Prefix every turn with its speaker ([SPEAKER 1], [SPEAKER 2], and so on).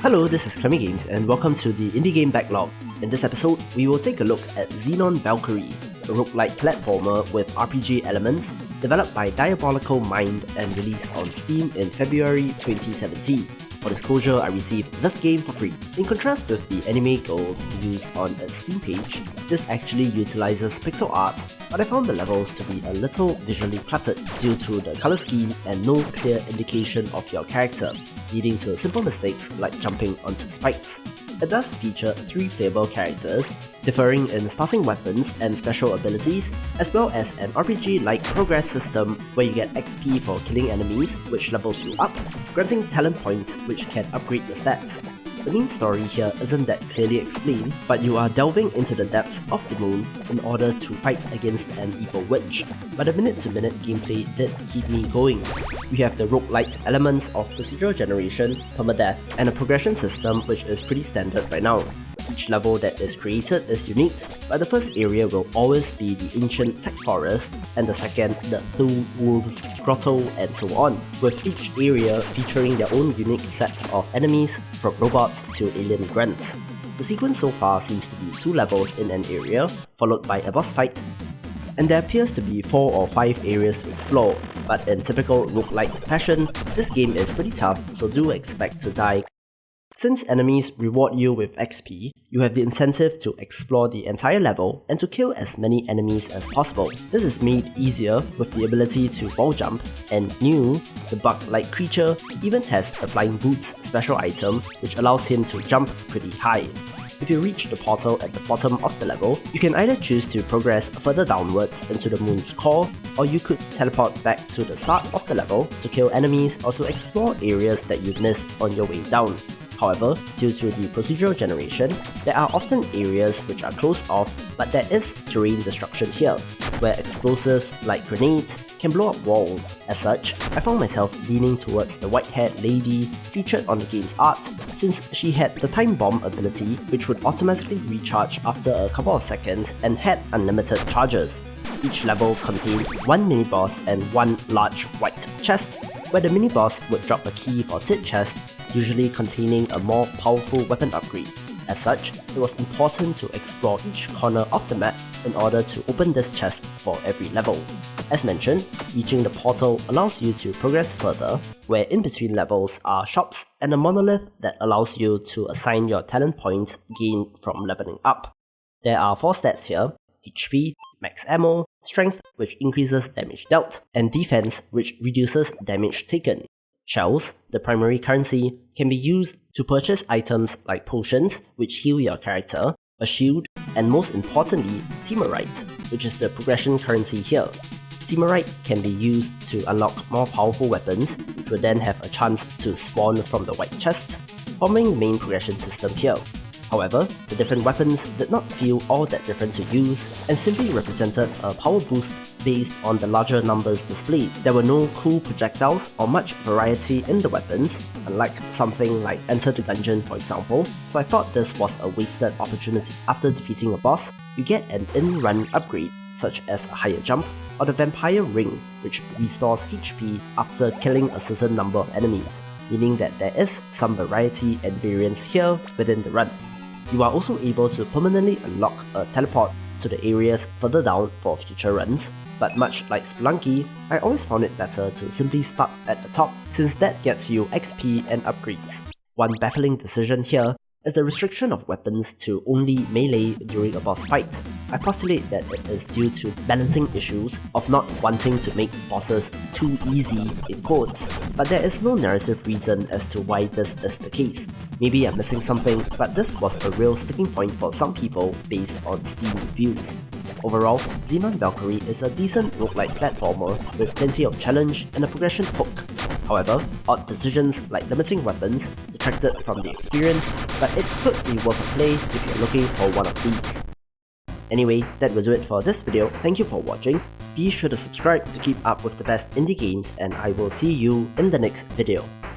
[SPEAKER 1] Hello, this is Clemmy Games and welcome to the Indie Game Backlog. In this episode, we will take a look at Xenon Valkyrie, a rogue-lite platformer with RPG elements developed by Diabolical Mind and released on Steam in February 2017. For disclosure, I received this game for free. In contrast with the anime goals used on its Steam page, this actually utilizes pixel art, but I found the levels to be a little visually cluttered due to the color scheme and no clear indication of your character, leading to simple mistakes like jumping onto spikes. It does feature 3 playable characters, differing in starting weapons and special abilities, as well as an RPG-like progress system where you get XP for killing enemies, which levels you up, granting talent points which can upgrade your stats. The main story here isn't that clearly explained, but you are delving into the depths of the moon in order to fight against an evil witch. But the minute-to-minute gameplay did keep me going. We have the roguelite elements of procedural generation, permadeath, and a progression system which is pretty standard by now. Each level that is created is unique, but the first area will always be the ancient tech forest, and the second the Thule Wolves Grotto, and so on, with each area featuring their own unique set of enemies, from robots to alien grunts. The sequence so far seems to be 2 levels in an area, followed by a boss fight, and there appears to be 4 or 5 areas to explore, but in typical roguelite fashion, this game is pretty tough, so do expect to die. Since enemies reward you with XP, you have the incentive to explore the entire level and to kill as many enemies as possible. This is made easier with the ability to wall jump, and new, the bug-like creature even has the Flying Boots special item which allows him to jump pretty high. If you reach the portal at the bottom of the level, you can either choose to progress further downwards into the moon's core, or you could teleport back to the start of the level to kill enemies or to explore areas that you missed on your way down. However, due to the procedural generation, there are often areas which are closed off, but there is terrain destruction here, where explosives like grenades can blow up walls. As such, I found myself leaning towards the white-haired lady featured on the game's art, since she had the time bomb ability which would automatically recharge after a couple of seconds and had unlimited charges. Each level contained 1 mini-boss and 1 large white chest, where the mini-boss would drop a key for said chest, usually containing a more powerful weapon upgrade. As such, it was important to explore each corner of the map in order to open this chest for every level. As mentioned, reaching the portal allows you to progress further, where in between levels are shops and a monolith that allows you to assign your talent points gained from leveling up. There are 4 stats here: HP, max ammo, strength which increases damage dealt, and defense which reduces damage taken. Shells, the primary currency, can be used to purchase items like potions which heal your character, a shield, and most importantly, Temerite, which is the progression currency here. Temerite can be used to unlock more powerful weapons, which will then have a chance to spawn from the white chests, forming the main progression system here. However, the different weapons did not feel all that different to use and simply represented a power boost based on the larger numbers displayed. There were no cool projectiles or much variety in the weapons, unlike something like Enter the Gungeon for example, so I thought this was a wasted opportunity. After defeating a boss, you get an in-run upgrade, such as a higher jump or the Vampire Ring, which restores HP after killing a certain number of enemies, meaning that there is some variety and variance here within the run. You are also able to permanently unlock a teleport to the areas further down for future runs, but much like Spelunky, I always found it better to simply start at the top, since that gets you XP and upgrades. One baffling decision here is the restriction of weapons to only melee during a boss fight. I postulate that it is due to balancing issues of not wanting to make bosses too easy in quotes, but there is no narrative reason as to why this is the case. Maybe I'm missing something, but this was a real sticking point for some people based on Steam reviews. Overall, Xenon Valkyrie is a decent roguelite platformer with plenty of challenge and a progression hook. However, odd decisions like limiting weapons detracted from the experience, but it could be worth a play if you're looking for one of these. Anyway, that will do it for this video. Thank you for watching. Be sure to subscribe to keep up with the best indie games, and I will see you in the next video.